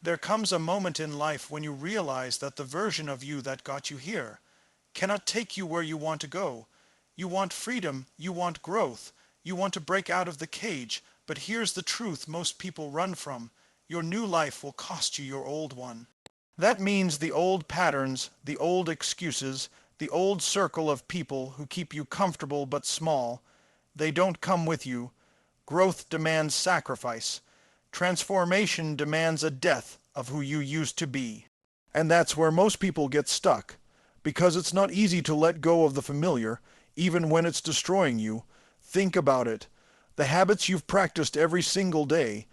There comes a moment in life when you realize that the version of you that got you here cannot take you where you want to go. You want freedom, you want growth, you want to break out of the cage, but here's the truth most people run from. Your new life will cost you your old one. That means the old patterns, the old excuses, the old circle of people who keep you comfortable but small. They don't come with you. Growth demands sacrifice. Transformation demands a death of who you used to be. And that's where most people get stuck, because it's not easy to let go of the familiar, even when it's destroying you. Think about it. The habits you've practiced every single day,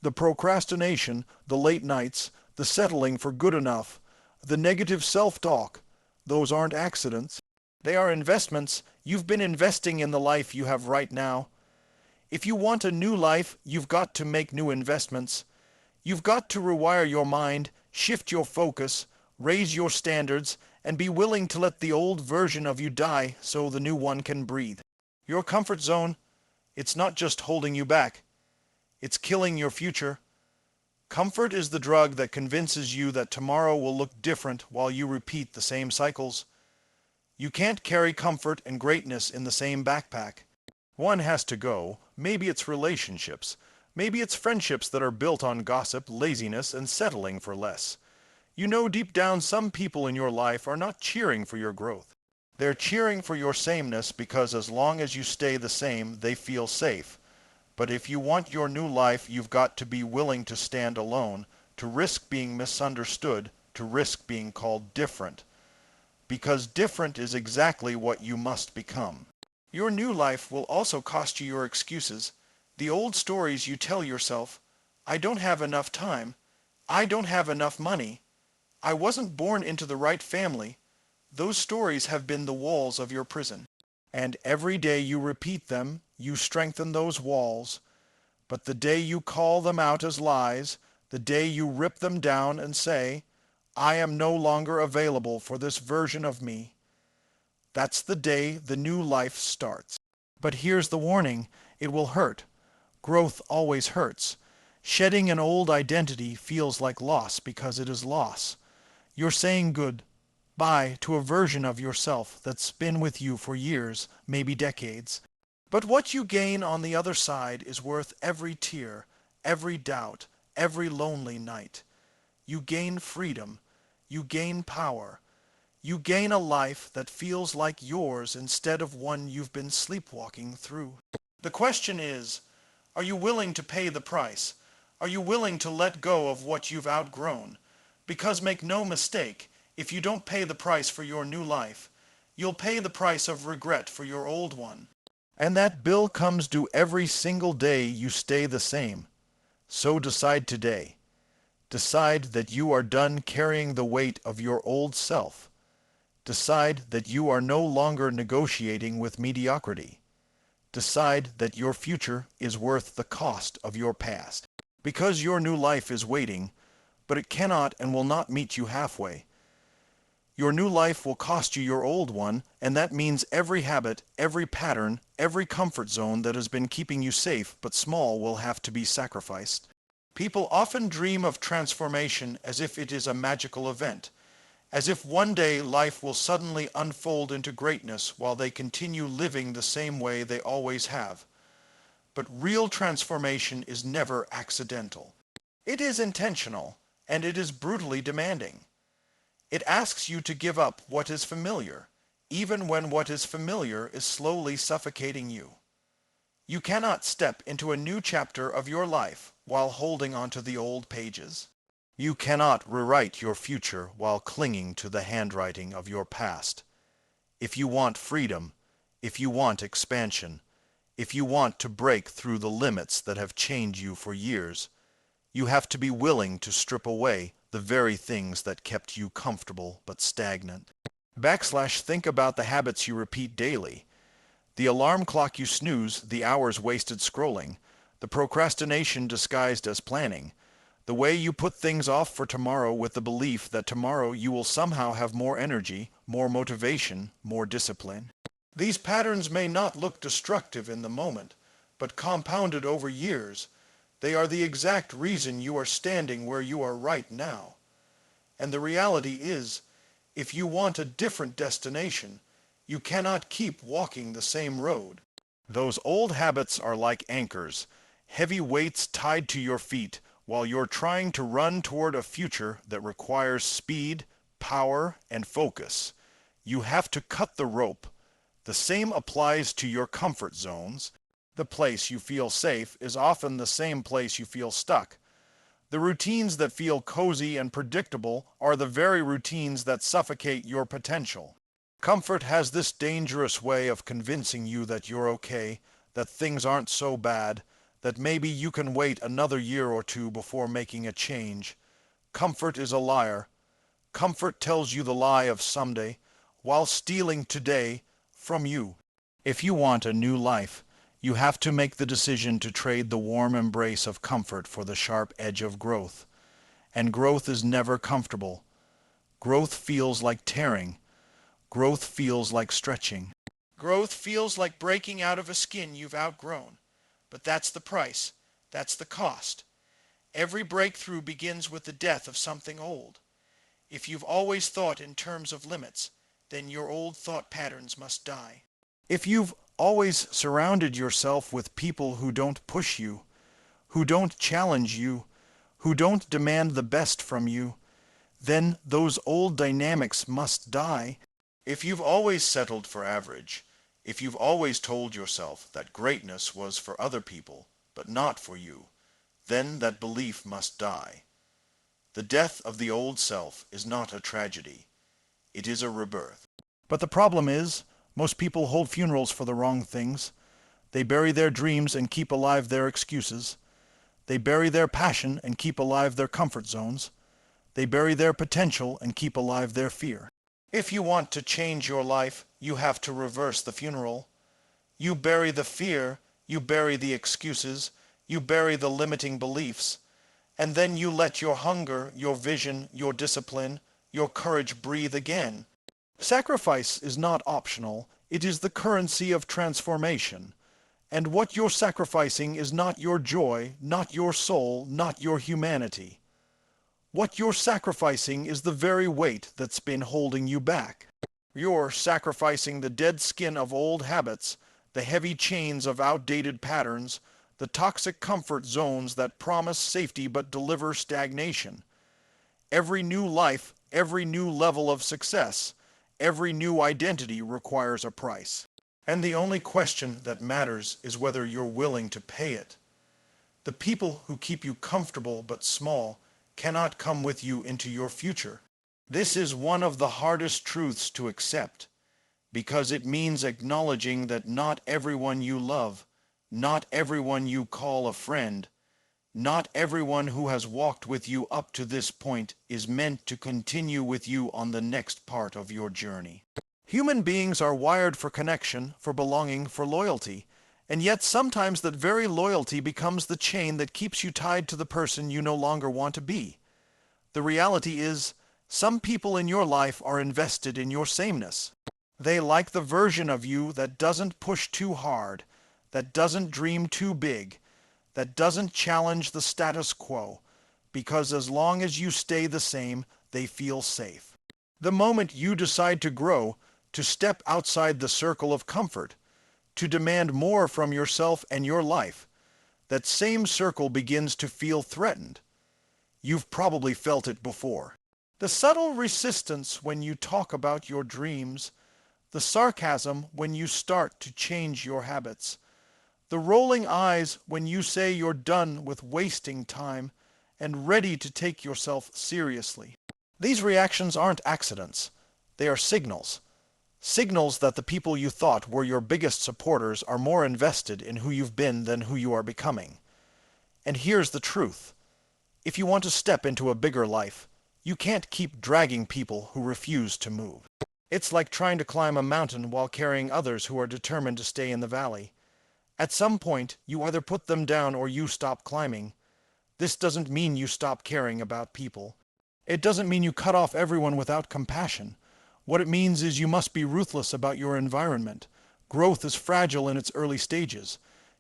the procrastination, the late nights, the settling for good enough, the negative self-talk, those aren't accidents. They are investments. You've been investing in the life you have right now. If you want a new life, you've got to make new investments. You've got to rewire your mind, shift your focus, raise your standards, and be willing to let the old version of you die so the new one can breathe. Your comfort zone, it's not just holding you back. It's killing your future. Comfort is the drug that convinces you that tomorrow will look different while you repeat the same cycles. You can't carry comfort and greatness in the same backpack. One has to go. Maybe it's relationships. Maybe it's friendships that are built on gossip, laziness, and settling for less. You know deep down some people in your life are not cheering for your growth. They're cheering for your sameness because as long as you stay the same, they feel safe. But if you want your new life, you've got to be willing to stand alone, to risk being misunderstood, to risk being called different. Because different is exactly what you must become. Your new life will also cost you your excuses, the old stories you tell yourself. I don't have enough time. I don't have enough money. I wasn't born into the right family. Those stories have been the walls of your prison. And every day you repeat them, you strengthen those walls. But the day you call them out as lies, the day you rip them down and say, I am no longer available for this version of me, that's the day the new life starts. But here's the warning, it will hurt. Growth always hurts. Shedding an old identity feels like loss because it is loss. You're saying goodbye to a version of yourself that's been with you for years, maybe decades. But what you gain on the other side is worth every tear, every doubt, every lonely night. You gain freedom. You gain power. You gain a life that feels like yours instead of one you've been sleepwalking through. The question is, are you willing to pay the price? Are you willing to let go of what you've outgrown? Because make no mistake, if you don't pay the price for your new life, you'll pay the price of regret for your old one. And that bill comes due every single day you stay the same. So decide today. Decide that you are done carrying the weight of your old self. Decide that you are no longer negotiating with mediocrity. Decide that your future is worth the cost of your past. Because your new life is waiting, but it cannot and will not meet you halfway. Your new life will cost you your old one, and that means every habit, every pattern, every comfort zone that has been keeping you safe but small will have to be sacrificed. People often dream of transformation as if it is a magical event, as if one day life will suddenly unfold into greatness while they continue living the same way they always have. But real transformation is never accidental. It is intentional, and it is brutally demanding. It asks you to give up what is familiar, even when what is familiar is slowly suffocating you. You cannot step into a new chapter of your life while holding onto the old pages. You cannot rewrite your future while clinging to the handwriting of your past. If you want freedom, if you want expansion, if you want to break through the limits that have chained you for years, you have to be willing to strip away the very things that kept you comfortable but stagnant. Think about the habits you repeat daily. The alarm clock you snooze, the hours wasted scrolling, the procrastination disguised as planning, the way you put things off for tomorrow with the belief that tomorrow you will somehow have more energy, more motivation, more discipline. These patterns may not look destructive in the moment, but compounded over years, They are the exact reason you are standing where you are right now. And the reality is, if you want a different destination, you cannot keep walking the same road. Those old habits are like anchors, heavy weights tied to your feet while you're trying to run toward a future that requires speed, power, and focus. You have to cut the rope. The same applies to your comfort zones. The place you feel safe is often the same place you feel stuck. The routines that feel cozy and predictable are the very routines that suffocate your potential. Comfort has this dangerous way of convincing you that you're okay, that things aren't so bad, that maybe you can wait another year or two before making a change. Comfort is a liar. Comfort tells you the lie of someday, while stealing today from you. If you want a new life, you have to make the decision to trade the warm embrace of comfort for the sharp edge of growth. And growth is never comfortable. Growth feels like tearing. Growth feels like stretching. Growth feels like breaking out of a skin you've outgrown. But that's the price. That's the cost. Every breakthrough begins with the death of something old. If you've always thought in terms of limits, then your old thought patterns must die. If you've always surrounded yourself with people who don't push you, who don't challenge you, who don't demand the best from you, then those old dynamics must die. If you've always settled for average, if you've always told yourself that greatness was for other people, but not for you, then that belief must die. The death of the old self is not a tragedy. It is a rebirth. But the problem is, most people hold funerals for the wrong things. They bury their dreams and keep alive their excuses. They bury their passion and keep alive their comfort zones. They bury their potential and keep alive their fear. If you want to change your life, you have to reverse the funeral. You bury the fear, you bury the excuses, you bury the limiting beliefs, and then you let your hunger, your vision, your discipline, your courage breathe again. Sacrifice is not optional, it is the currency of transformation. And what you're sacrificing is not your joy, not your soul, not your humanity. What you're sacrificing is the very weight that's been holding you back. You're sacrificing the dead skin of old habits, the heavy chains of outdated patterns, the toxic comfort zones that promise safety but deliver stagnation. Every new life, every new level of success, every new identity requires a price. And the only question that matters is whether you're willing to pay it. The people who keep you comfortable but small cannot come with you into your future. This is one of the hardest truths to accept, because it means acknowledging that not everyone you love, not everyone you call a friend, not everyone who has walked with you up to this point is meant to continue with you on the next part of your journey. Human beings are wired for connection, for belonging, for loyalty, and yet sometimes that very loyalty becomes the chain that keeps you tied to the person you no longer want to be. The reality is, some people in your life are invested in your sameness. They like the version of you that doesn't push too hard, that doesn't dream too big, that doesn't challenge the status quo, because as long as you stay the same, they feel safe. The moment you decide to grow, to step outside the circle of comfort, to demand more from yourself and your life, that same circle begins to feel threatened. You've probably felt it before. The subtle resistance when you talk about your dreams, the sarcasm when you start to change your habits, the rolling eyes when you say you're done with wasting time and ready to take yourself seriously. These reactions aren't accidents. They are signals. Signals that the people you thought were your biggest supporters are more invested in who you've been than who you are becoming. And here's the truth. If you want to step into a bigger life, you can't keep dragging people who refuse to move. It's like trying to climb a mountain while carrying others who are determined to stay in the valley. At some point, you either put them down or you stop climbing. This doesn't mean you stop caring about people. It doesn't mean you cut off everyone without compassion. What it means is you must be ruthless about your environment. Growth is fragile in its early stages.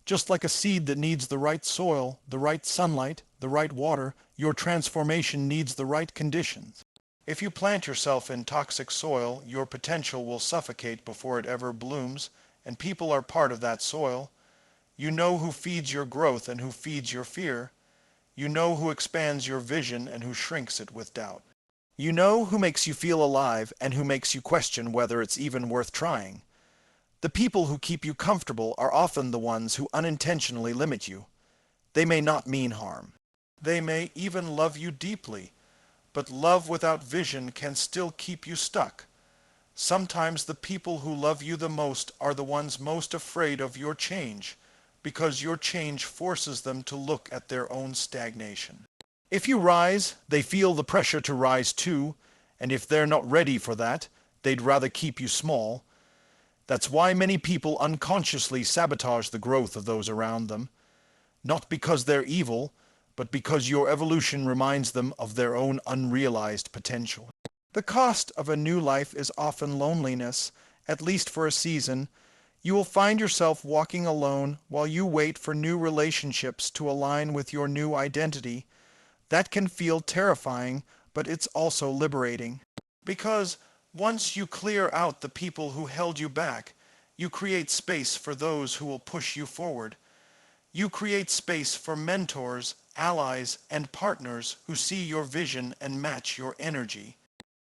Just like a seed that needs the right soil, the right sunlight, the right water, your transformation needs the right conditions. If you plant yourself in toxic soil, your potential will suffocate before it ever blooms, and people are part of that soil. You know who feeds your growth and who feeds your fear. You know who expands your vision and who shrinks it with doubt. You know who makes you feel alive and who makes you question whether it's even worth trying. The people who keep you comfortable are often the ones who unintentionally limit you. They may not mean harm. They may even love you deeply, but love without vision can still keep you stuck. Sometimes the people who love you the most are the ones most afraid of your change, because your change forces them to look at their own stagnation. If you rise, they feel the pressure to rise too, and if they're not ready for that, they'd rather keep you small. That's why many people unconsciously sabotage the growth of those around them, not because they're evil, but because your evolution reminds them of their own unrealized potential. The cost of a new life is often loneliness, at least for a season. You will find yourself walking alone while you wait for new relationships to align with your new identity. That can feel terrifying, but it's also liberating. Because once you clear out the people who held you back, you create space for those who will push you forward. You create space for mentors, allies, and partners who see your vision and match your energy.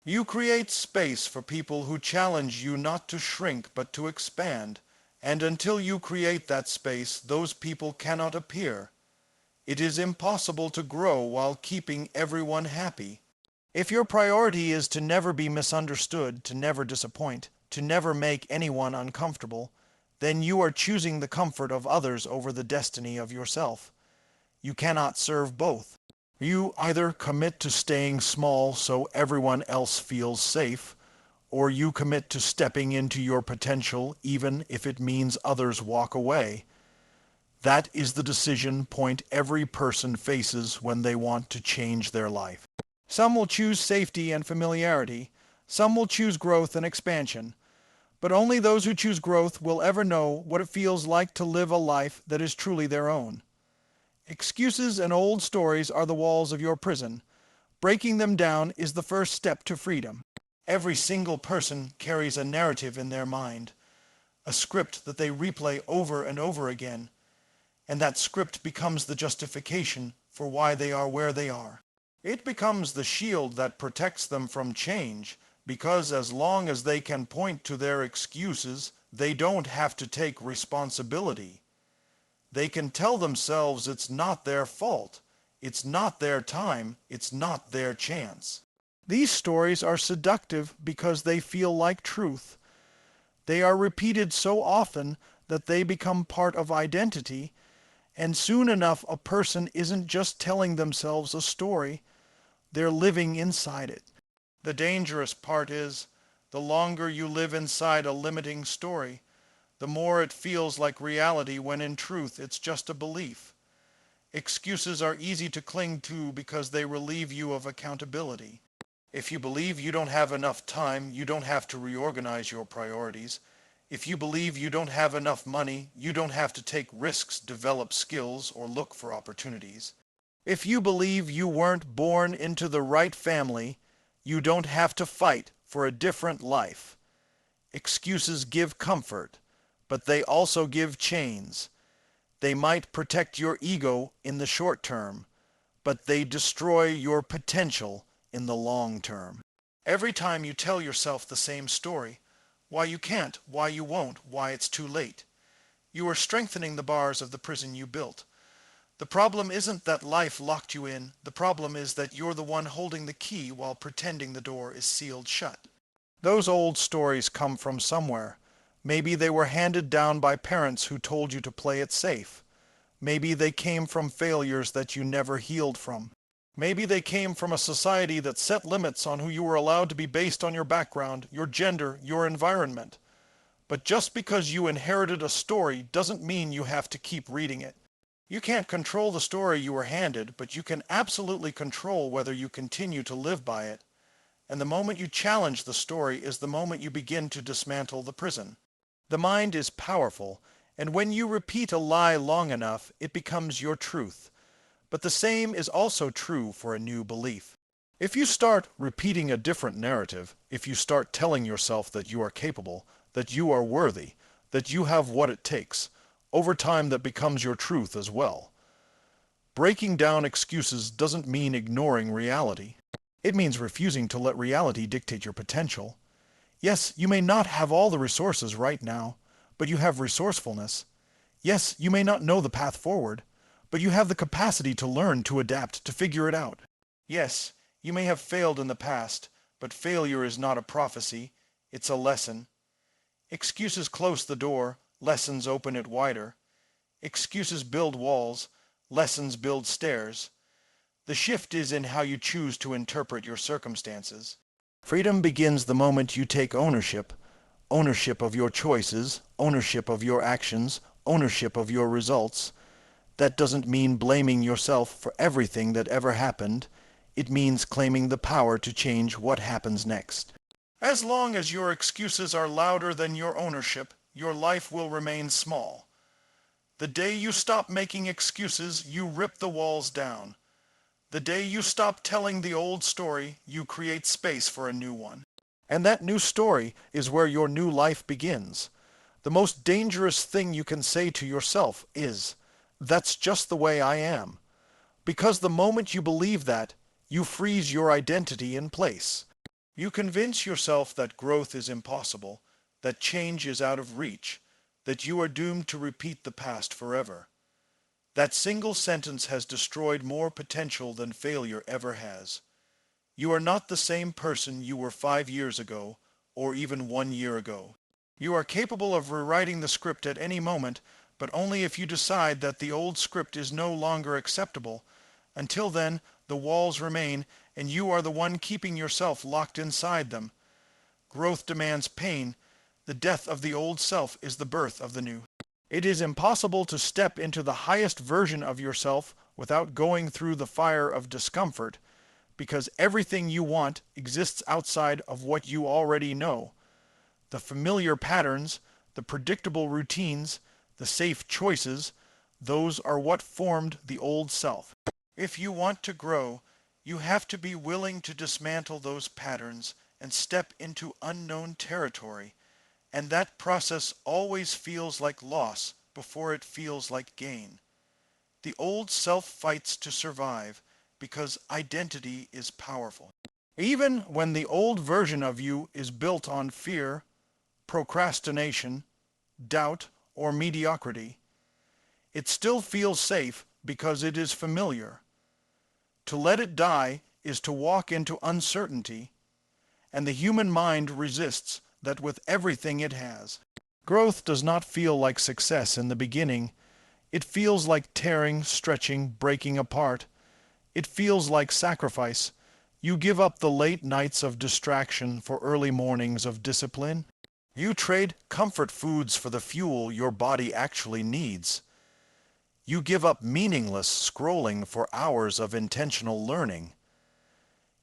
You create space for people who challenge you not to shrink but to expand, and until you create that space, those people cannot appear. It is impossible to grow while keeping everyone happy. If your priority is to never be misunderstood, to never disappoint, to never make anyone uncomfortable, then you are choosing the comfort of others over the destiny of yourself. You cannot serve both. You either commit to staying small so everyone else feels safe, or you commit to stepping into your potential even if it means others walk away. That is the decision point every person faces when they want to change their life. Some will choose safety and familiarity. Some will choose growth and expansion. But only those who choose growth will ever know what it feels like to live a life that is truly their own. Excuses and old stories are the walls of your prison. Breaking them down is the first step to freedom. Every single person carries a narrative in their mind, a script that they replay over and over again, and that script becomes the justification for why they are where they are. It becomes the shield that protects them from change, because as long as they can point to their excuses, they don't have to take responsibility. They can tell themselves it's not their fault, it's not their time, it's not their chance. These stories are seductive because they feel like truth. They are repeated so often that they become part of identity, and soon enough a person isn't just telling themselves a story, they're living inside it. The dangerous part is, the longer you live inside a limiting story, the more it feels like reality when in truth it's just a belief. Excuses are easy to cling to because they relieve you of accountability. If you believe you don't have enough time, you don't have to reorganize your priorities. If you believe you don't have enough money, you don't have to take risks, develop skills, or look for opportunities. If you believe you weren't born into the right family, you don't have to fight for a different life. Excuses give comfort, but they also give chains. They might protect your ego in the short term, but they destroy your potential in the long term. Every time you tell yourself the same story, why you can't, why you won't, why it's too late, you are strengthening the bars of the prison you built. The problem isn't that life locked you in. The problem is that you're the one holding the key while pretending the door is sealed shut. Those old stories come from somewhere. Maybe they were handed down by parents who told you to play it safe. Maybe they came from failures that you never healed from. Maybe they came from a society that set limits on who you were allowed to be based on your background, your gender, your environment. But just because you inherited a story doesn't mean you have to keep reading it. You can't control the story you were handed, but you can absolutely control whether you continue to live by it. And the moment you challenge the story is the moment you begin to dismantle the prison. The mind is powerful, And when you repeat a lie long enough, it becomes your truth. But the same is also true for a new belief. If you start repeating a different narrative, if you start telling yourself that you are capable, that you are worthy, that you have what it takes, over time that becomes your truth as well. Breaking down excuses doesn't mean ignoring reality. It means refusing to let reality dictate your potential. Yes, you may not have all the resources right now, but you have resourcefulness. Yes, you may not know the path forward, but you have the capacity to learn, to adapt, to figure it out. Yes, you may have failed in the past, but failure is not a prophecy, it's a lesson. Excuses close the door, lessons open it wider. Excuses build walls, lessons build stairs. The shift is in how you choose to interpret your circumstances. Freedom begins the moment you take ownership. Ownership of your choices, ownership of your actions, ownership of your results. That doesn't mean blaming yourself for everything that ever happened. It means claiming the power to change what happens next. As long as your excuses are louder than your ownership, your life will remain small. The day you stop making excuses, you rip the walls down. The day you stop telling the old story, you create space for a new one. And that new story is where your new life begins. The most dangerous thing you can say to yourself is, "That's just the way I am." Because the moment you believe that, you freeze your identity in place. You convince yourself that growth is impossible, that change is out of reach, that you are doomed to repeat the past forever. That single sentence has destroyed more potential than failure ever has. You are not the same person you were 5 years ago, or even 1 year ago. You are capable of rewriting the script at any moment, but only if you decide that the old script is no longer acceptable. Until then, the walls remain, and you are the one keeping yourself locked inside them. Growth demands pain. The death of the old self is the birth of the new. It is impossible to step into the highest version of yourself without going through the fire of discomfort, because everything you want exists outside of what you already know. The familiar patterns, the predictable routines, the safe choices, those are what formed the old self. If you want to grow, you have to be willing to dismantle those patterns and step into unknown territory. And that process always feels like loss before it feels like gain. The old self fights to survive because identity is powerful. Even when the old version of you is built on fear, procrastination, doubt, or mediocrity, it still feels safe because it is familiar. To let it die is to walk into uncertainty, and the human mind resists that with everything it has. Growth does not feel like success in the beginning. It feels like tearing, stretching, breaking apart. It feels like sacrifice. You give up the late nights of distraction for early mornings of discipline. You trade comfort foods for the fuel your body actually needs. You give up meaningless scrolling for hours of intentional learning.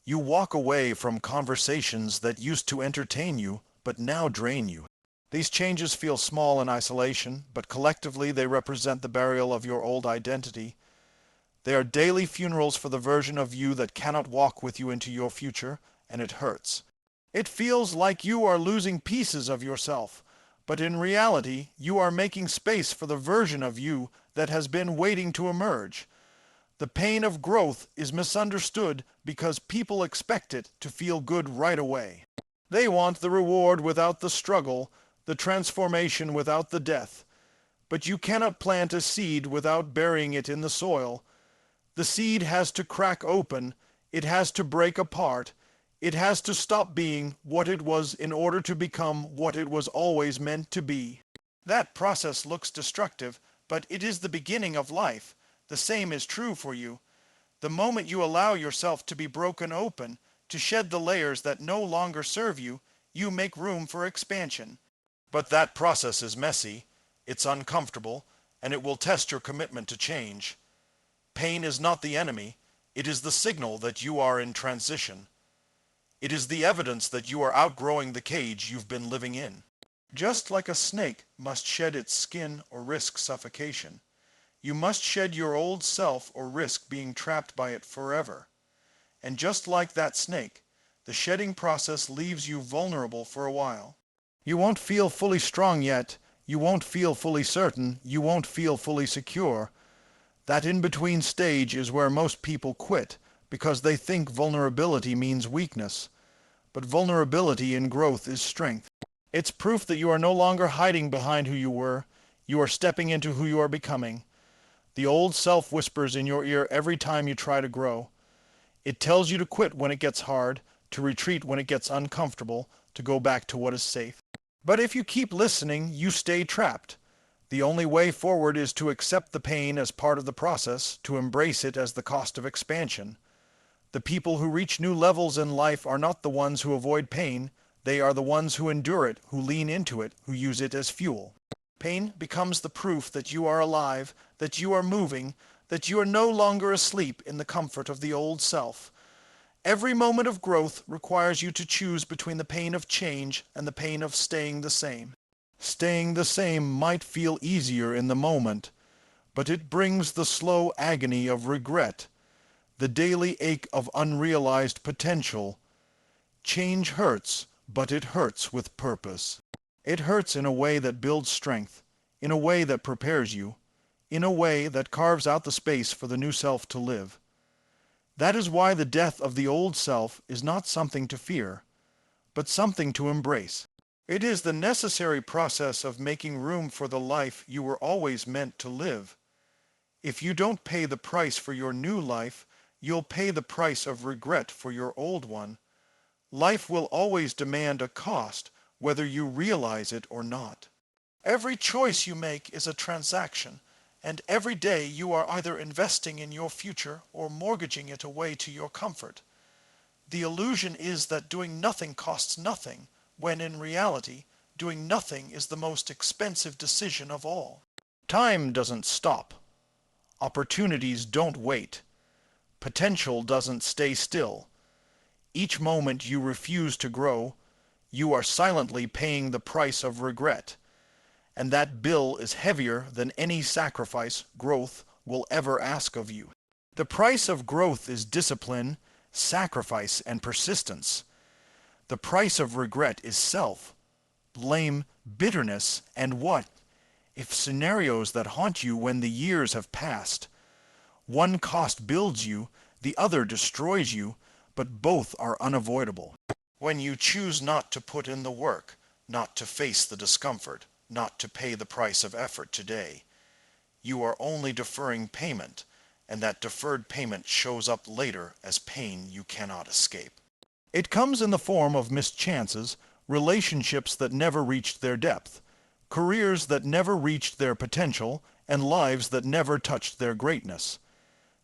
You walk away from conversations that used to entertain you but now drain you. These changes feel small in isolation, but collectively they represent the burial of your old identity. They are daily funerals for the version of you that cannot walk with you into your future, and it hurts. It feels like you are losing pieces of yourself, but in reality you are making space for the version of you that has been waiting to emerge. The pain of growth is misunderstood because people expect it to feel good right away. They want the reward without the struggle, the transformation without the death. But you cannot plant a seed without burying it in the soil. The seed has to crack open, it has to break apart, it has to stop being what it was in order to become what it was always meant to be. That process looks destructive, but it is the beginning of life. The same is true for you. The moment you allow yourself to be broken open, to shed the layers that no longer serve you, you make room for expansion. But that process is messy, it's uncomfortable, and it will test your commitment to change. Pain is not the enemy, it is the signal that you are in transition. It is the evidence that you are outgrowing the cage you've been living in. Just like a snake must shed its skin or risk suffocation, you must shed your old self or risk being trapped by it forever. And just like that snake, the shedding process leaves you vulnerable for a while. You won't feel fully strong yet, you won't feel fully certain, you won't feel fully secure. That in-between stage is where most people quit, because they think vulnerability means weakness. But vulnerability in growth is strength. It's proof that you are no longer hiding behind who you were, you are stepping into who you are becoming. The old self whispers in your ear every time you try to grow. It tells you to quit when it gets hard, to retreat when it gets uncomfortable, to go back to what is safe. But if you keep listening, you stay trapped. The only way forward is to accept the pain as part of the process, to embrace it as the cost of expansion. The people who reach new levels in life are not the ones who avoid pain, they are the ones who endure it, who lean into it, who use it as fuel. Pain becomes the proof that you are alive, that you are moving, that you are no longer asleep in the comfort of the old self. Every moment of growth requires you to choose between the pain of change and the pain of staying the same. Staying the same might feel easier in the moment, but it brings the slow agony of regret, the daily ache of unrealized potential. Change hurts, but it hurts with purpose. It hurts in a way that builds strength, in a way that prepares you, in a way that carves out the space for the new self to live. That is why the death of the old self is not something to fear, but something to embrace. It is the necessary process of making room for the life you were always meant to live. If you don't pay the price for your new life, you'll pay the price of regret for your old one. Life will always demand a cost, whether you realize it or not. Every choice you make is a transaction, and every day you are either investing in your future or mortgaging it away to your comfort. The illusion is that doing nothing costs nothing, when in reality, doing nothing is the most expensive decision of all. Time doesn't stop. Opportunities don't wait. Potential doesn't stay still. Each moment you refuse to grow, you are silently paying the price of regret. And that bill is heavier than any sacrifice growth will ever ask of you. The price of growth is discipline, sacrifice, and persistence. The price of regret is self, blame, bitterness, and what if scenarios that haunt you when the years have passed. One cost builds you, the other destroys you, but both are unavoidable. When you choose not to put in the work, not to face the discomfort, not to pay the price of effort today, you are only deferring payment, and that deferred payment shows up later as pain you cannot escape. It comes in the form of missed chances, relationships that never reached their depth, careers that never reached their potential, and lives that never touched their greatness.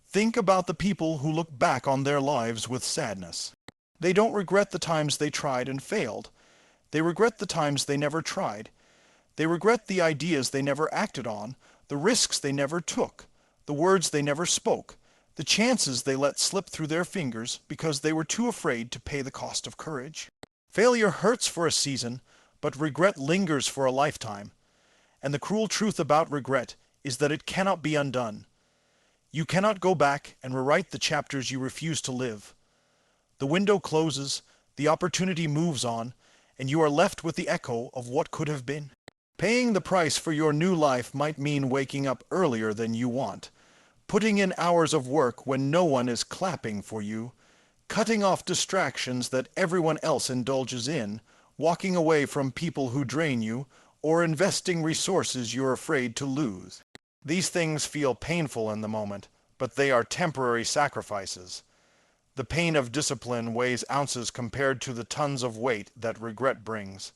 Think about the people who look back on their lives with sadness. They don't regret the times they tried and failed. They regret the times they never tried. They regret the ideas they never acted on, the risks they never took, the words they never spoke, the chances they let slip through their fingers because they were too afraid to pay the cost of courage. Failure hurts for a season, but regret lingers for a lifetime. And the cruel truth about regret is that it cannot be undone. You cannot go back and rewrite the chapters you refuse to live. The window closes, the opportunity moves on, and you are left with the echo of what could have been. Paying the price for your new life might mean waking up earlier than you want, putting in hours of work when no one is clapping for you, cutting off distractions that everyone else indulges in, walking away from people who drain you, or investing resources you're afraid to lose. These things feel painful in the moment, but they are temporary sacrifices. The pain of discipline weighs ounces compared to the tons of weight that regret brings.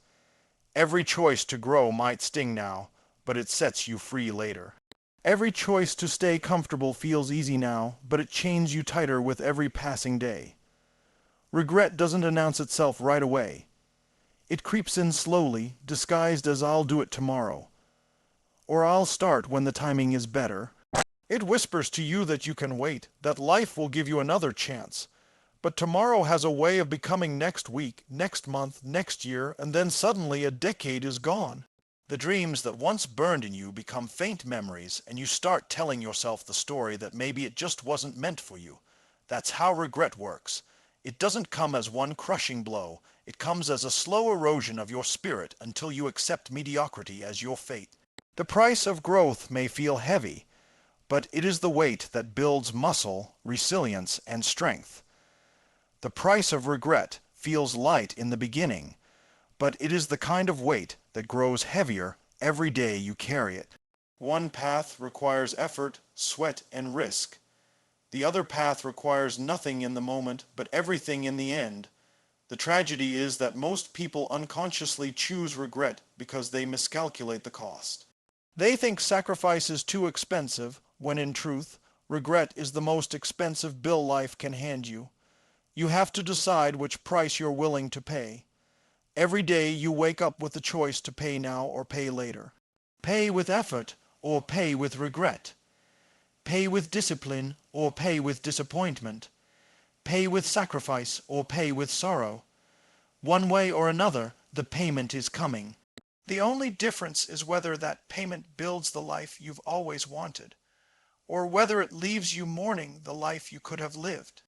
Every choice to grow might sting now, but it sets you free later. Every choice to stay comfortable feels easy now, but it chains you tighter with every passing day. Regret doesn't announce itself right away. It creeps in slowly, disguised as "I'll do it tomorrow," or "I'll start when the timing is better." It whispers to you that you can wait, that life will give you another chance. But tomorrow has a way of becoming next week, next month, next year, and then suddenly a decade is gone. The dreams that once burned in you become faint memories, and you start telling yourself the story that maybe it just wasn't meant for you. That's how regret works. It doesn't come as one crushing blow. It comes as a slow erosion of your spirit until you accept mediocrity as your fate. The price of growth may feel heavy, but it is the weight that builds muscle, resilience, and strength. The price of regret feels light in the beginning, but it is the kind of weight that grows heavier every day you carry it. One path requires effort, sweat, and risk. The other path requires nothing in the moment, but everything in the end. The tragedy is that most people unconsciously choose regret because they miscalculate the cost. They think sacrifice is too expensive, when in truth, regret is the most expensive bill life can hand you. You have to decide which price you're willing to pay. Every day you wake up with the choice to pay now or pay later. Pay with effort or pay with regret. Pay with discipline or pay with disappointment. Pay with sacrifice or pay with sorrow. One way or another, the payment is coming. The only difference is whether that payment builds the life you've always wanted, or whether it leaves you mourning the life you could have lived.